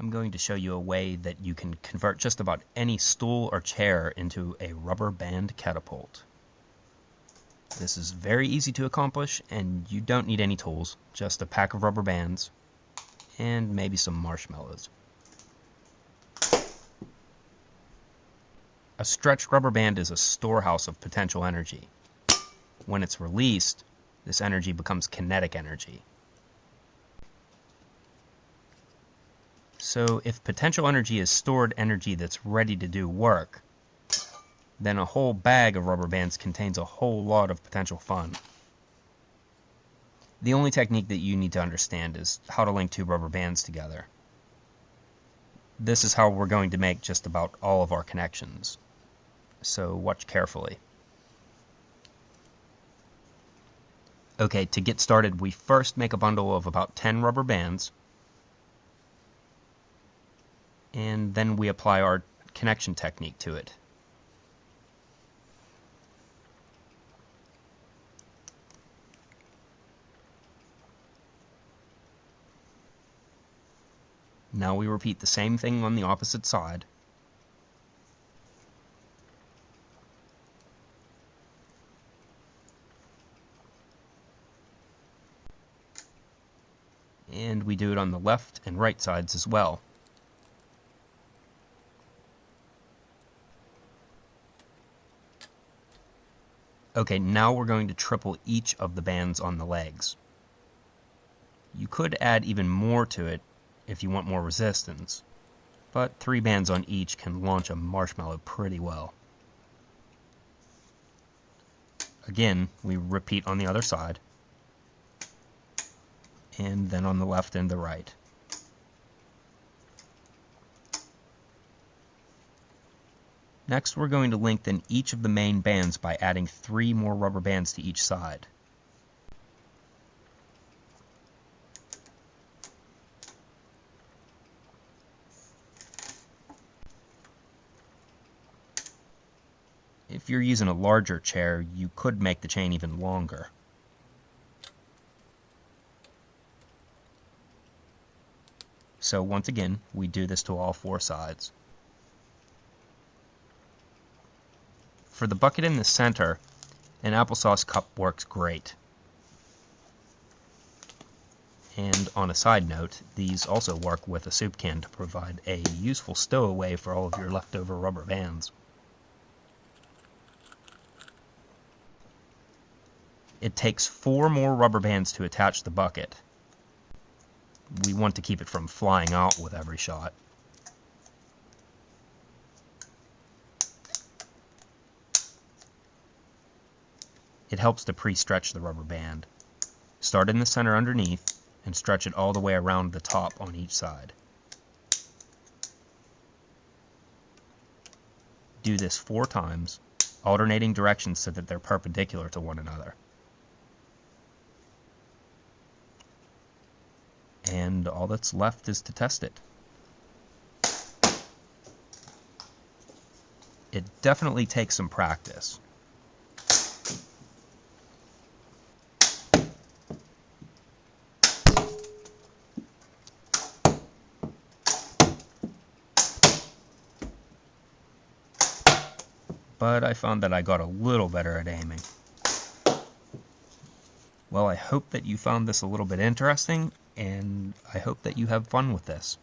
I'm going to show you a way that you can convert just about any stool or chair into a rubber band catapult. This is very easy to accomplish, and you don't need any tools, just a pack of rubber bands and maybe some marshmallows. A stretched rubber band is a storehouse of potential energy. When it's released, this energy becomes kinetic energy. So if potential energy is stored energy that's ready to do work, then a whole bag of rubber bands contains a whole lot of potential fun. The only technique that you need to understand is how to link two rubber bands together. This is how we're going to make just about all of our connections. So watch carefully. Okay, to get started, we first make a bundle of about 10 rubber bands, and then we apply our connection technique to it. Now we repeat the same thing on the opposite side. And we do it on the left and right sides as well. Okay, now we're going to triple each of the bands on the legs. You could add even more to it if you want more resistance, but 3 bands on each can launch a marshmallow pretty well. Again, we repeat on the other side, and then on the left and the right. Next, we're going to lengthen each of the main bands by adding 3 more rubber bands to each side. If you're using a larger chair, you could make the chain even longer. So once again, we do this to all 4 sides. For the bucket in the center, an applesauce cup works great. And on a side note, these also work with a soup can to provide a useful stowaway for all of your leftover rubber bands. It takes 4 more rubber bands to attach the bucket. We want to keep it from flying out with every shot. It helps to pre-stretch the rubber band. Start in the center underneath and stretch it all the way around the top on each side. Do this 4 times, alternating directions so that they're perpendicular to one another. And all that's left is to test it. It definitely takes some practice. But I found that I got a little better at aiming. Well, I hope that you found this a little bit interesting, and I hope that you have fun with this.